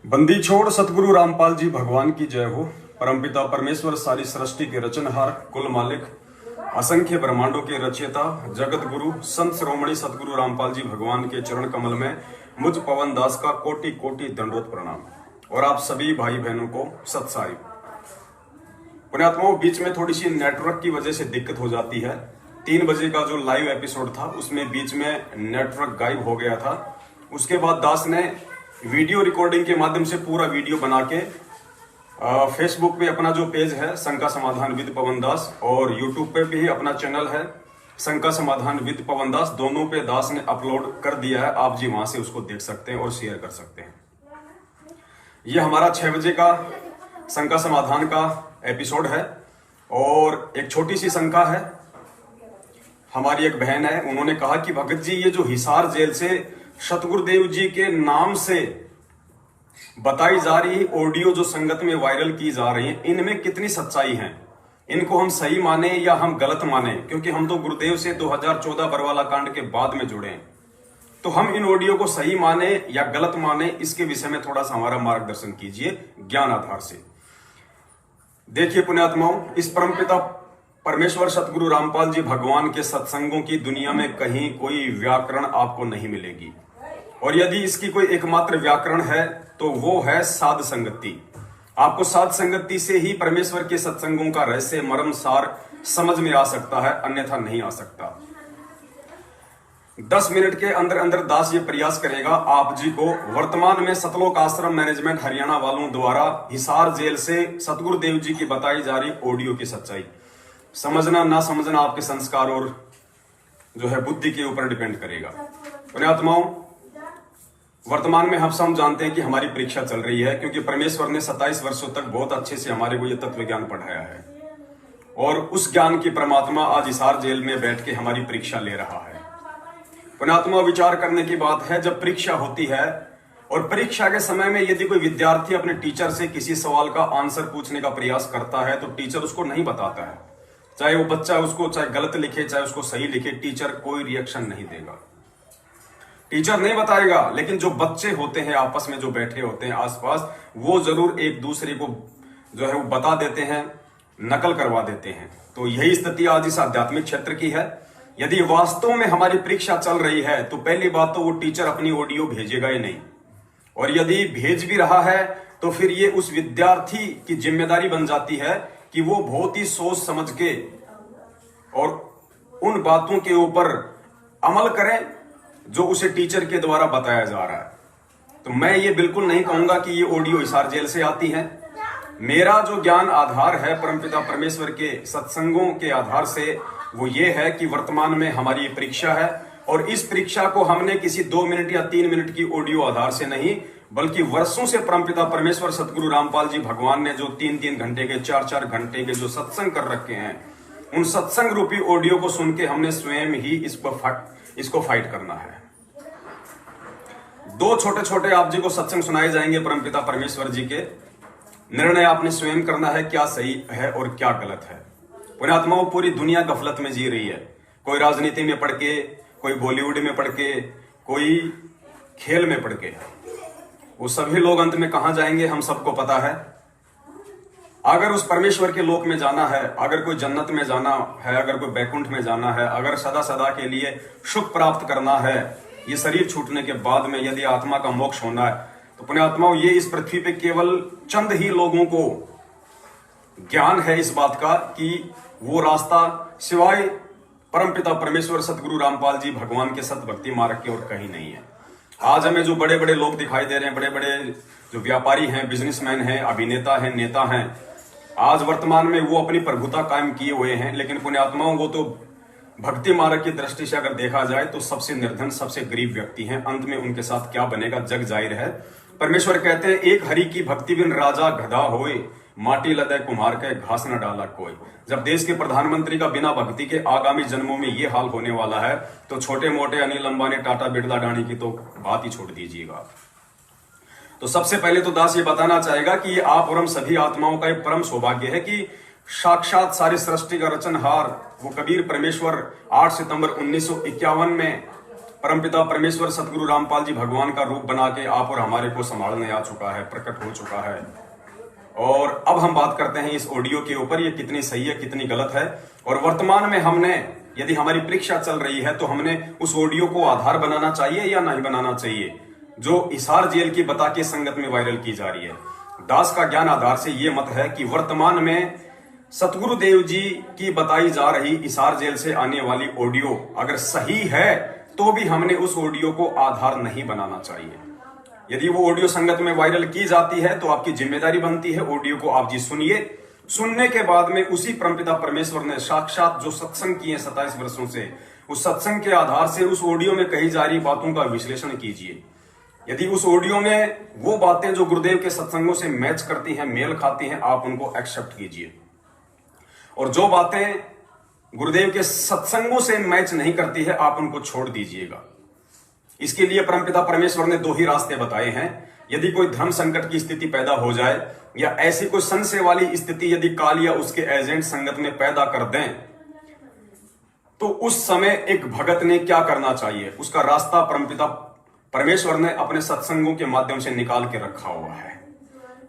बंदी छोड़ सतगुरु रामपाल जी भगवान की जय हो। परमपिता परमेश्वर सारी सृष्टि के रचनहार, कुल मालिक, असंख्य ब्रह्मांडों के रचयिता, जगत गुरु संत श्रोमणी सतगुरु रामपाल जी भगवान के चरण कमल में मुझ पवन दास का कोटि कोटि दंडवत प्रणाम। और आप सभी भाई बहनों को सत साहिब। पुण्यात्माओं, बीच में थोड़ी सी नेटवर्क की वजह से दिक्कत हो जाती है। 3 बजे का जो लाइव एपिसोड था उसमें बीच में नेटवर्क गायब हो गया था। उसके बाद दास ने वीडियो रिकॉर्डिंग के माध्यम से पूरा वीडियो बना के फेसबुक पे अपना जो पेज है शंका समाधान विद पवन दास, और यूट्यूब पे भी अपना चैनल है शंका समाधान विद पवन दास, दोनों पे दास ने अपलोड कर दिया है। आप जी वहां से उसको देख सकते हैं और शेयर कर सकते हैं। यह हमारा 6 बजे का शंका समाधान का एपिसोड है। और एक छोटी सी शंका है, हमारी एक बहन है, उन्होंने कहा कि भगत जी ये जो हिसार जेल से सतगुरुदेव जी के नाम से बताई जा रही ऑडियो जो संगत में वायरल की जा रही है, इनमें कितनी सच्चाई है? इनको हम सही माने या हम गलत माने? क्योंकि हम तो गुरुदेव से 2014 बरवाला कांड के बाद में जुड़े हैं, तो हम इन ऑडियो को सही माने या गलत माने, इसके विषय में थोड़ा सा हमारा मार्गदर्शन कीजिए ज्ञान आधार से। देखिए पुण्यात्माओं, इस परमपिता परमेश्वर सतगुरु रामपाल जी भगवान के सत्संगों की दुनिया में कहीं कोई व्याकरण आपको नहीं मिलेगी। और यदि इसकी कोई एकमात्र व्याकरण है तो वो है साध संगति। आपको साध संगति से ही परमेश्वर के सत्संगों का रहस्य मर्म सार समझ में आ सकता है, अन्यथा नहीं आ सकता। 10 मिनट के अंदर अंदर दास ये प्रयास करेगा आप जी को वर्तमान में सतलोक आश्रम मैनेजमेंट हरियाणा वालों द्वारा हिसार जेल से सतगुरुदेव जी की बताई जा रही ऑडियो की सच्चाई। समझना ना समझना आपके संस्कार और जो है बुद्धि के ऊपर डिपेंड करेगा। पुण्यात्माओं, वर्तमान में हम जानते हैं कि हमारी परीक्षा चल रही है, क्योंकि परमेश्वर ने 27 वर्षों तक बहुत अच्छे से हमारे को यह तत्व ज्ञान पढ़ाया है। और उस ज्ञान की परमात्मा आज हिसार जेल में बैठ के हमारी परीक्षा ले रहा है। पुण्यात्मा, विचार करने की बात है, जब परीक्षा होती है और परीक्षा के समय में यदि कोई विद्यार्थी अपने टीचर से किसी सवाल का आंसर पूछने का प्रयास करता है तो टीचर उसको नहीं बताता है। चाहे वो बच्चा उसको चाहे गलत लिखे चाहे उसको सही लिखे, टीचर कोई रिएक्शन नहीं देगा, टीचर नहीं बताएगा। लेकिन जो बच्चे होते हैं आपस में जो बैठे होते हैं आसपास, वो जरूर एक दूसरे को जो है वो बता देते हैं, नकल करवा देते हैं। तो यही स्थिति आज इस आध्यात्मिक क्षेत्र की है। यदि वास्तव में हमारी परीक्षा चल रही है तो पहली बात तो वो टीचर अपनी ऑडियो भेजेगा ही नहीं, और यदि भेज भी रहा है तो फिर ये उस विद्यार्थी की जिम्मेदारी बन जाती है कि वो बहुत ही सोच समझ के और उन बातों के ऊपर अमल करें जो उसे टीचर के द्वारा बताया जा रहा है। तो मैं ये बिल्कुल नहीं कहूंगा कि ये ऑडियो हिसार जेल से आती है। मेरा जो ज्ञान आधार है परमपिता परमेश्वर के सत्संगों के आधार से, वो ये है कि वर्तमान में हमारी परीक्षा है, और इस परीक्षा को हमने किसी 2 मिनट या 3 मिनट की ऑडियो आधार से नहीं, बल्कि वर्षों से परमपिता परमेश्वर सतगुरु रामपाल जी भगवान ने जो 3-3 घंटे के 4-4 घंटे के जो सत्संग कर रखे हैं, उन सत्संग रूपी ऑडियो को सुन के हमने स्वयं ही इसको फाइट करना है। 2 छोटे छोटे आप जी को सत्संग सुनाए जाएंगे परमपिता परमेश्वर जी के। निर्णय आपने स्वयं करना है, क्या सही है और क्या गलत है। पुण्यात्माओं, पूरी दुनिया गफलत में जी रही है। कोई राजनीति में पढ़ के, कोई बॉलीवुड में पढ़ के, कोई खेल में पढ़ के, वो सभी लोग अंत में कहां जाएंगे हम सबको पता है। अगर उस परमेश्वर के लोक में जाना है, अगर कोई जन्नत में जाना है, अगर कोई बैकुंठ में जाना है, अगर सदा सदा के लिए सुख प्राप्त करना है, ये शरीर छूटने के बाद में यदि आत्मा का मोक्ष होना है, तो पुण्यात्माओं ये इस पृथ्वी पे केवल चंद ही लोगों को ज्ञान है इस बात का कि वो रास्ता सिवाय परमपिता परमेश्वर सतगुरु रामपाल जी भगवान के सत भक्ति मार्ग के और कहीं नहीं है। आज हमें जो बड़े बड़े लोग दिखाई दे रहे हैं, बड़े बड़े जो व्यापारी हैं, बिजनेसमैन हैं, अभिनेता हैं, नेता हैं, आज वर्तमान में वो अपनी प्रभुता कायम किए हुए हैं। लेकिन पुण्यात्माओं, वो तो भक्ति मार्ग की दृष्टि से अगर देखा जाए तो सबसे निर्धन, सबसे गरीब व्यक्ति हैं। अंत में उनके साथ क्या बनेगा जग जाहिर है। परमेश्वर कहते हैं, एक हरि की भक्ति बिन राजा गधा होए, माटी लदे कुम्हार के घास न डाला कोई। जब देश के प्रधानमंत्री का बिना भक्ति के आगामी जन्मों में ये हाल होने वाला है, तो छोटे मोटे अनिल अंबानी, टाटा, बिरला, अडानी की तो बात ही छोड़ दीजिएगा। तो सबसे पहले तो दास ये बताना चाहेगा कि ये आप और हम सभी आत्माओं का एक परम सौभाग्य है कि साक्षात सारी सृष्टि का रचनहार वो कबीर परमेश्वर 8 सितंबर 1951 में परमपिता परमेश्वर सतगुरु रामपाल जी भगवान का रूप बना के आप और हमारे को संभालने आ चुका है, प्रकट हो चुका है। और अब हम बात करते हैं इस ऑडियो के ऊपर, ये कितनी सही है कितनी गलत है। और वर्तमान में हमने, यदि हमारी परीक्षा चल रही है तो हमने उस ऑडियो को आधार बनाना चाहिए या नहीं बनाना चाहिए, जो हिसार जेल की बता के संगत में वायरल की जा रही है। दास का ज्ञान आधार से ये मत है कि वर्तमान में सतगुरुदेव जी की बताई जा रही हिसार जेल से आने वाली ऑडियो अगर सही है तो भी हमने उस ऑडियो को आधार नहीं बनाना चाहिए। यदि वो ऑडियो संगत में वायरल की जाती है तो आपकी जिम्मेदारी बनती है ऑडियो को आप जी सुनिए, सुनने के बाद में उसी परमपिता परमेश्वर ने साक्षात जो सत्संग किए 27 वर्षों से, उस सत्संग के आधार से उस ऑडियो में कही जा रही बातों का विश्लेषण कीजिए। यदि उस ऑडियो में वो बातें जो गुरुदेव के सत्संगों से मैच करती हैं, मेल खाती हैं, आप उनको एक्सेप्ट कीजिए। और जो बातें गुरुदेव के सत्संगों से मैच नहीं करती है, आप उनको छोड़ दीजिएगा। इसके लिए परमपिता परमेश्वर ने 2 ही रास्ते बताए हैं। यदि कोई धर्म संकट की स्थिति पैदा हो जाए या ऐसी कोई संशय वाली स्थिति यदि काल या उसके एजेंट संगत में पैदा कर दें, तो उस समय एक भगत ने क्या करना चाहिए, उसका रास्ता परमपिता परमेश्वर ने अपने सत्संगों के माध्यम से निकाल के रखा हुआ है।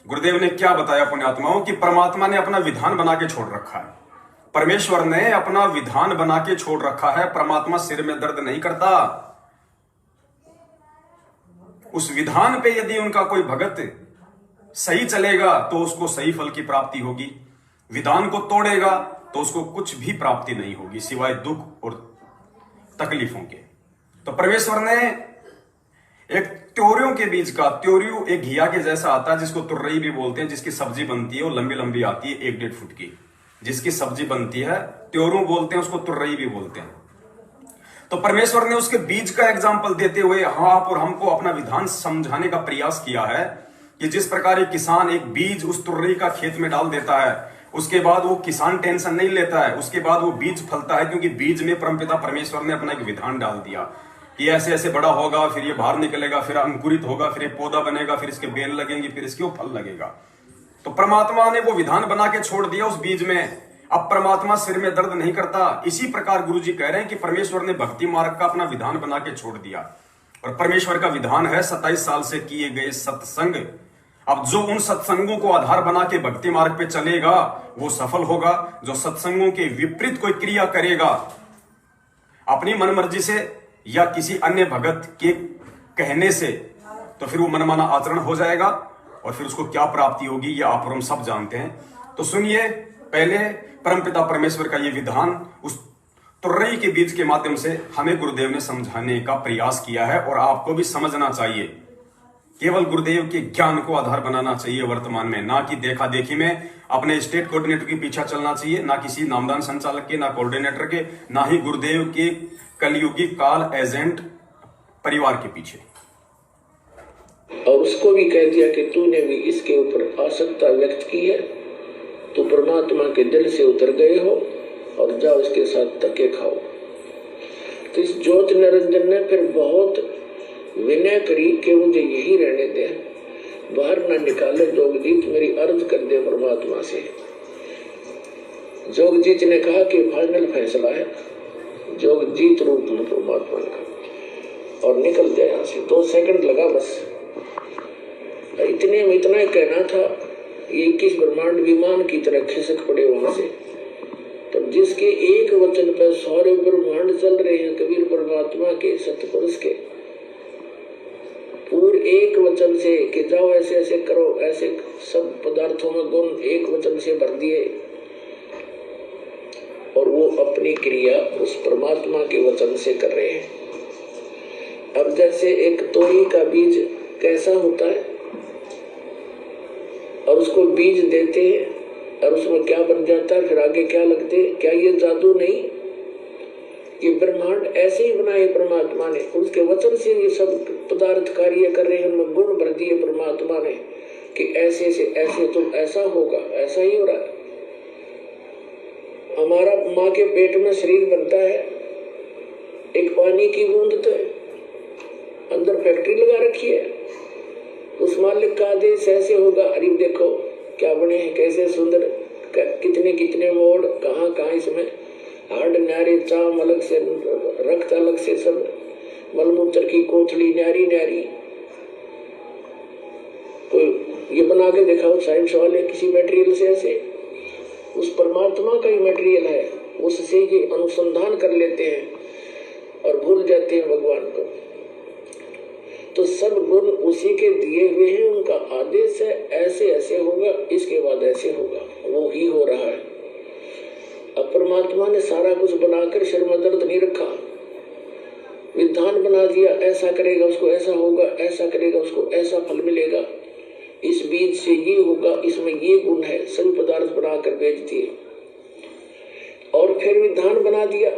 गुरुदेव ने क्या बताया पुण्यात्माओं कि परमात्मा ने अपना विधान बना के छोड़ रखा है। परमेश्वर ने अपना विधान बना के छोड़ रखा है। परमात्मा सिर में दर्द नहीं करता। उस विधान पे यदि उनका कोई भगत सही चलेगा तो उसको सही फल की प्राप्ति होगी, विधान को तोड़ेगा तो उसको कुछ भी प्राप्ति नहीं होगी सिवाय दुख और तकलीफों के। तो परमेश्वर ने एक त्योरियों के बीज का, त्योरियो एक घिया के जैसा आता है जिसको तुर्रई भी बोलते हैं, जिसकी सब्जी बनती है वो लंबी लंबी आती है 1-1.5 फुट की, जिसकी सब्जी बनती है त्योरू बोलते हैं, उसको तुर्रई भी बोलते हैं। तो परमेश्वर ने उसके बीज का एग्जाम्पल देते हुए आप और हमको अपना विधान समझाने का प्रयास किया है कि जिस प्रकार एक किसान एक बीज उस तुर्रई का खेत में डाल देता है, उसके बाद वो किसान टेंशन नहीं लेता है, उसके बाद वो बीज फलता है, क्योंकि बीज में परमपिता परमेश्वर ने अपना एक विधान डाल दिया कि ऐसे ऐसे बड़ा होगा, फिर ये बाहर निकलेगा, फिर अंकुरित होगा, फिर ये पौधा बनेगा, फिर इसके बेल लगेंगे, फिर इसके फल लगेगा। तो परमात्मा ने वो विधान बना के छोड़ दिया उस बीज में। अब परमात्मा सिर में दर्द नहीं करता। इसी प्रकार गुरु जी कह रहे हैं कि परमेश्वर ने भक्ति मार्ग का अपना विधान बना के छोड़ दिया, और परमेश्वर का विधान है 27 साल से किए गए सत्संग। अब जो उन सत्संगों को आधार बना के भक्ति मार्ग पे चलेगा वो सफल होगा। जो सत्संगों के विपरीत कोई क्रिया करेगा अपनी मनमर्जी से या किसी अन्य भगत के कहने से, तो फिर वो मनमाना आचरण हो जाएगा और फिर उसको क्या प्राप्ति होगी ये आप और हम सब जानते हैं। तो सुनिए, पहले परमपिता परमेश्वर का ये विधान उस तुर्रई के बीज के माध्यम से हमें गुरुदेव ने समझाने का प्रयास किया है, और आपको भी समझना चाहिए। केवल गुरुदेव के ज्ञान को आधार बनाना चाहिए वर्तमान में, ना कि देखा देखी में अपने स्टेट कोऑर्डिनेटर के पीछे चलना चाहिए, ना किसी नामदान संचालक के, ना कोऑर्डिनेटर के, ना ही गुरुदेव के कलयुगी काल एजेंट परिवार के पीछे। और उसको भी कह दिया कि तूने भी इसके ऊपर आसक्ता व्यक्त की है, तो परमात्मा के दिल से उतर गए हो और जाओ इसके साथ धक्के खाओ। तो इस ज्योत निरंजन ने फिर बहुत विनय करी कि मुझे यही रहने दे, बाहर ना निकाले। जोगजीत मेरी अर्ज कर दे परमात्मा से। जोगजीत ने कहा कि फाइनल फैसला है, जोगजीत रूप में परमात्मा ने कहा, और निकल गया यहाँ से। 2 सेकंड लगा बस। इतने में इतना ही कहना था, ये 21 ब्रह्मांड विमान की तरह खिसक पड़े वहां से। तो जिसके एक वचन पर सारे ब्रह्मांड चल रहे हैं, कबीर परमात्मा के, सतपुरुष के, पूरे एक वचन से कि जाओ ऐसे ऐसे करो, ऐसे सब पदार्थों में गुण एक वचन से भर दिए, और वो अपनी क्रिया उस परमात्मा के वचन से कर रहे हैं। अब जैसे एक तोरी का बीज कैसा होता है, और उसको बीज देते हैं और उसमें क्या बन जाता है, फिर आगे क्या लगते, क्या ये जादू नहीं? ये ब्रह्मांड ऐसे ही बनाए परमात्मा ने, उसके वचन से ये सब पदार्थ कार्य कर रहे हैं, उनमें गुण भर दिए परमात्मा ने कि ऐसे से ऐसे तुम ऐसा होगा, ऐसा ही हो रहा है। हमारा माँ के पेट में शरीर बनता है, एक पानी की बूंद तो अंदर फैक्ट्री लगा रखी है, उस मालिक का आदेश ऐसे होगा। अरे देखो क्या बने हैं, कैसे सुंदर, कितने कितने मोड़, कहाँ कहाँ इसमें हार्ड नारे, चाम अलग से, रक्त अलग से, सब मलमूत्र की कोथड़ी न्यारी न्यारी, तो ये बना के दिखाओ साइंस वाले किसी मटेरियल से, ऐसे उस परमात्मा का ही मटेरियल है, उससे ये अनुसंधान कर लेते हैं और भूल जाते हैं भगवान को। तो सब गुण उसी के दिए हुए हैं, उनका आदेश है ऐसे ऐसे होगा, इसके बाद ऐसे होगा, वो ही हो रहा है। अब परमात्मा ने सारा कुछ बनाकर सिर में दर्द नहीं रखा, विधान बना दिया, ऐसा करेगा उसको ऐसा होगा, ऐसा करेगा उसको ऐसा फल मिलेगा, इस बीज से ये होगा, इसमें ये गुण है, सभी पदार्थ बनाकर भेज दिए। और फिर विधान बना दिया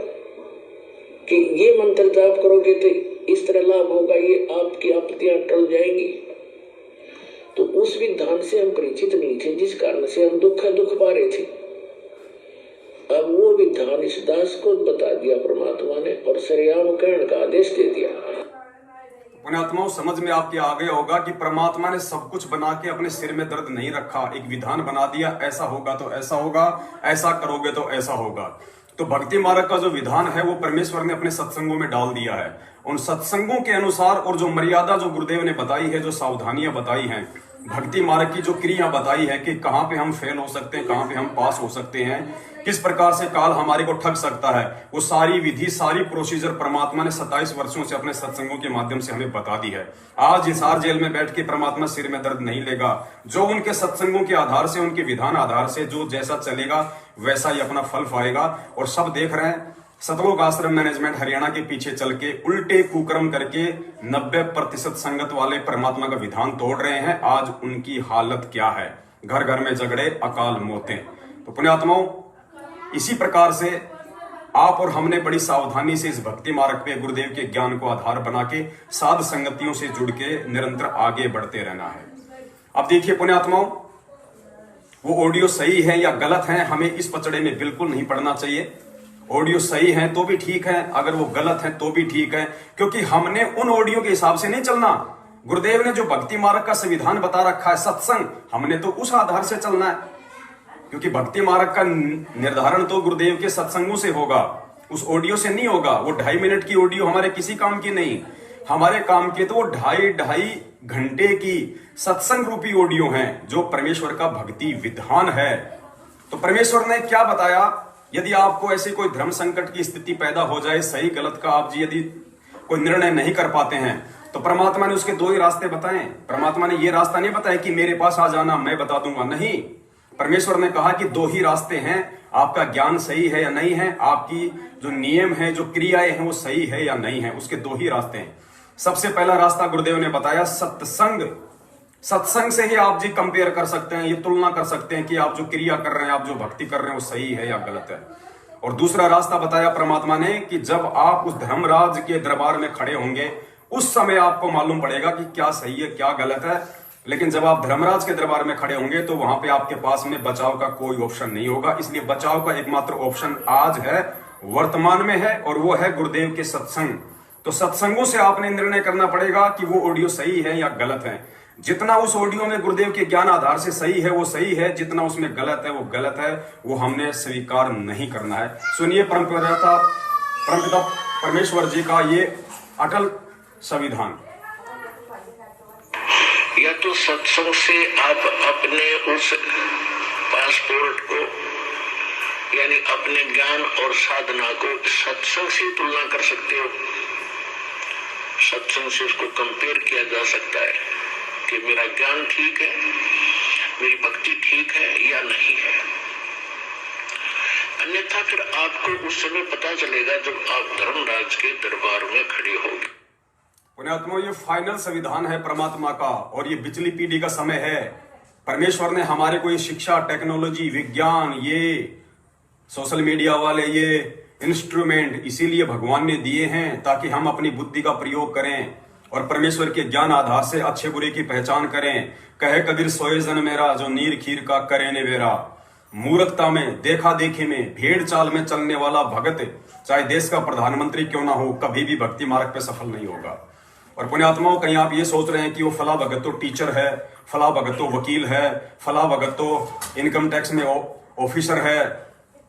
कि ये मंत्र जाप करोगे तो इस तरह लाभ होगा, ये आपकी आपत्तियां टल जाएंगी। तो उस विधान से हम परिचित नहीं थे, जिस कारण से हम दुख पा रहे थे। अब वो विधान इस दास को बता दिया परमात्मा ने और सरेआम कहने का आदेश दे दिया। पुण्यात्माओं, समझ में आपके आ गया होगा कि परमात्मा ने सब कुछ बना के अपने सिर में दर्द नहीं रखा, एक विधान बना दिया, ऐसा होगा तो ऐसा होगा, ऐसा करोगे तो ऐसा होगा। तो भक्ति मार्ग का जो विधान है वो परमेश्वर ने अपने सत्संगों में डाल दिया है। उन सत्संगों के अनुसार और जो मर्यादा जो गुरुदेव ने बताई है, जो सावधानियां बताई हैं, भक्ति मार्ग की जो क्रिया बताई है कि कहाँ पे हम फेल हो सकते हैं, कहाँ पे हम पास हो सकते हैं, किस प्रकार से काल हमारे को ठग सकता है, वो सारी विधि, सारी प्रोसीजर परमात्मा ने 27 वर्षों से अपने सत्संगों के माध्यम से हमें बता दी है। आज हिसार जेल में बैठ के परमात्मा सिर में दर्द नहीं लेगा। जो उनके सत्संगों के आधार से, उनके विधान आधार से जो जैसा चलेगा वैसा ही अपना फल पाएगा। और सब देख रहे हैं, सतलोक आश्रम मैनेजमेंट हरियाणा के पीछे चल के उल्टे कुकर्म करके 90% संगत वाले परमात्मा का विधान तोड़ रहे हैं। आज उनकी हालत क्या है? घर घर में झगड़े, अकाल मौतें। तो पुण्यात्माओं, इसी प्रकार से आप और हमने बड़ी सावधानी से इस भक्ति मार्ग पे गुरुदेव के ज्ञान को आधार बना के साध संगतियों से जुड़ के निरंतर आगे बढ़ते रहना है। अब देखिए पुण्यात्माओं, वो ऑडियो सही है या गलत है, हमें इस पचड़े में बिल्कुल नहीं पड़ना चाहिए। ऑडियो सही है तो भी ठीक है, अगर वो गलत है तो भी ठीक है, क्योंकि हमने उन ऑडियो के हिसाब से नहीं चलना। गुरुदेव ने जो भक्ति मार्ग का संविधान बता रखा है, सत्संग, हमने तो उस आधार से चलना है, क्योंकि भक्ति मार्ग का निर्धारण तो गुरुदेव के सत्संगों से होगा, उस ऑडियो से नहीं होगा। वो 2.5 मिनट की ऑडियो हमारे किसी काम की नहीं, हमारे काम के तो वो 2.5 घंटे की सत्संग रूपी ऑडियो है, जो परमेश्वर का भक्ति विधान है। तो परमेश्वर ने क्या बताया? यदि आपको ऐसी कोई धर्म संकट की स्थिति पैदा हो जाए, सही गलत का आप जी यदि कोई निर्णय नहीं कर पाते हैं, तो परमात्मा ने उसके 2 ही रास्ते बताए। परमात्मा ने ये रास्ता नहीं बताया कि मेरे पास आ जाना, मैं बता दूंगा, नहीं। परमेश्वर ने कहा कि 2 ही रास्ते हैं, आपका ज्ञान सही है या नहीं है, आपकी जो नियम है, जो क्रियाएं हैं वो सही है या नहीं है, उसके 2 ही रास्ते हैं। सबसे पहला रास्ता गुरुदेव ने बताया सत्संग। सत्संग से ही आप जी कंपेयर कर सकते हैं, ये तुलना कर सकते हैं कि आप जो क्रिया कर रहे हैं, आप जो भक्ति कर रहे हैं वो सही है या गलत है। और दूसरा रास्ता बताया परमात्मा ने कि जब आप उस धर्मराज के दरबार में खड़े होंगे, उस समय आपको मालूम पड़ेगा कि क्या सही है क्या गलत है। लेकिन जब आप धर्मराज के दरबार में खड़े होंगे तो वहां पे आपके पास में बचाव का कोई ऑप्शन नहीं होगा। इसलिए बचाव का एकमात्र ऑप्शन आज है, वर्तमान में है, और वो है गुरुदेव के सत्संग। तो सत्संगों से आपने निर्णय करना पड़ेगा कि वो ऑडियो सही है या गलत है। जितना उस ऑडियो में गुरुदेव के ज्ञान आधार से सही है वो सही है, जितना उसमें गलत है वो गलत है, वो हमने स्वीकार नहीं करना है। सुनिए परमपिता परमेश्वर जी का ये अटल संविधान। या तो सत्संग से आप अपने उस पासपोर्ट को, यानी अपने ज्ञान और साधना को सत्संग से तुलना कर सकते हो। सत्संग से उसको कंपेयर किया जा सकता है कि मेरा ज्ञान ठीक है, मेरी भक्ति ठीक है या नहीं है। अन्यथा फिर आपको उस समय पता चलेगा जब आप धर्मराज के दरबार में खड़े होंगे। पुण्यात्माओं, ये फाइनल संविधान है परमात्मा का, और ये बिचली पीढ़ी का समय है। परमेश्वर ने हमारे को ये शिक्षा, टेक्नोलॉजी, विज्ञान, ये सोशल मीडिया वाले ये इंस्ट्रूमेंट इसीलिए भगवान ने दिए हैं ताकि हम अपनी बुद्धि का प्रयोग करें और परमेश्वर के ज्ञान आधार से अच्छे बुरे की पहचान करें। कहे कबीर सोए जन मेरा, जो नीर खीर का करे ने बेरा। मूर्खता में, देखा देखी में, भेड़ चाल में चलने वाला भगत चाहे देश का प्रधानमंत्री क्यों ना हो, कभी भी भक्ति मार्ग पे सफल नहीं होगा। और पुण्यात्माओं, कहीं आप ये सोच रहे हैं कि वो फला भगत तो टीचर है, फला भगत तो वकील है, फला भगत तो इनकम टैक्स में ऑफिसर है,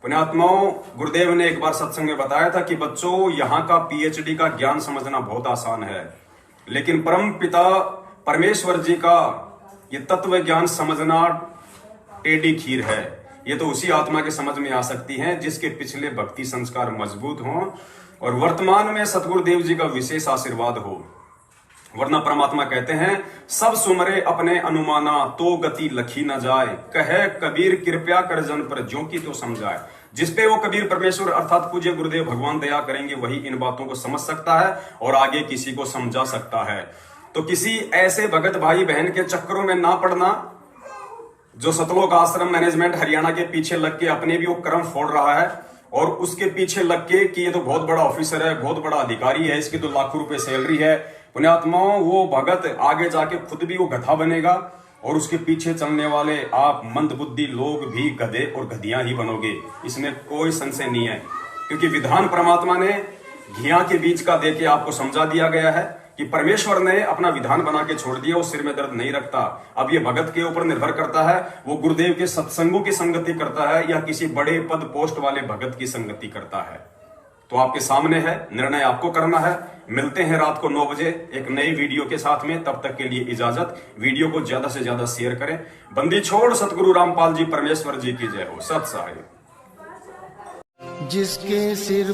पुण्यात्माओं, गुरुदेव ने एक बार सत्संग में बताया था कि बच्चों, यहाँ का पीएचडी का ज्ञान समझना बहुत आसान है, लेकिन परम पिता परमेश्वर जी का ये तत्व ज्ञान समझना टेढ़ी खीर है। ये तो उसी आत्मा के समझ में आ सकती है जिसके पिछले भक्ति संस्कार मजबूत हों और वर्तमान में सतगुरुदेव जी का विशेष आशीर्वाद हो। वरना परमात्मा कहते हैं, सब सुमरे अपने अनुमाना तो गति लखी न जाए, कहे कबीर कृपया कर जन पर ज्यों की तो समझाए। जिसपे वो कबीर परमेश्वर अर्थात पूज्य गुरुदेव भगवान दया करेंगे, वही इन बातों को समझ सकता है और आगे किसी को समझा सकता है। तो किसी ऐसे भगत भाई बहन के चक्करों में ना पड़ना जो सतलोक आश्रम मैनेजमेंट हरियाणा के पीछे लग के अपने भी वो कर्म फोड़ रहा है और उसके पीछे लग के कि ये तो बहुत बड़ा ऑफिसर है, बहुत बड़ा अधिकारी है, इसकी तो लाखों रुपए सैलरी है। पुण्यात्माओं, वो भगत आगे जाके खुद भी वो गधा बनेगा और उसके पीछे चलने वाले आप मंदबुद्धि लोग भी गधे और गधियां ही बनोगे। इसमें कोई संशय नहीं है, क्योंकि विधान परमात्मा ने घिया के बीच का देके आपको समझा दिया गया है कि परमेश्वर ने अपना विधान बना के छोड़ दिया, वो सिर में दर्द नहीं रखता। अब ये भगत के ऊपर निर्भर करता है, वो गुरुदेव के सत्संगों की संगति करता है या किसी बड़े पद पोस्ट वाले भगत की संगति करता है। तो आपके सामने है, निर्णय आपको करना है। मिलते हैं रात को 9 बजे एक नई वीडियो के साथ में। तब तक के लिए इजाजत। वीडियो को ज्यादा से ज्यादा शेयर करें। बंदी छोड़ सतगुरु रामपाल जी परमेश्वर जी की जय हो। सत साहिब। जिसके सिर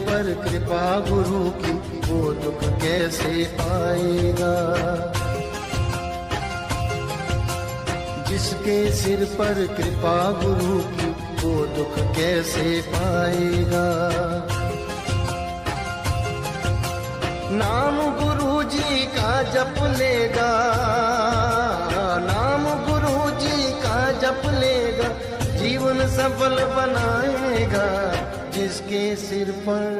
पर कृपा गुरु की, वो दुख कैसे आएगा। जिसके सिर पर कृपा गुरु की, वो दुख कैसे पाएगा। नाम गुरु जी का जप लेगा, नाम गुरु जी का जप लेगा, जीवन सफल बनाएगा। जिसके सिर पर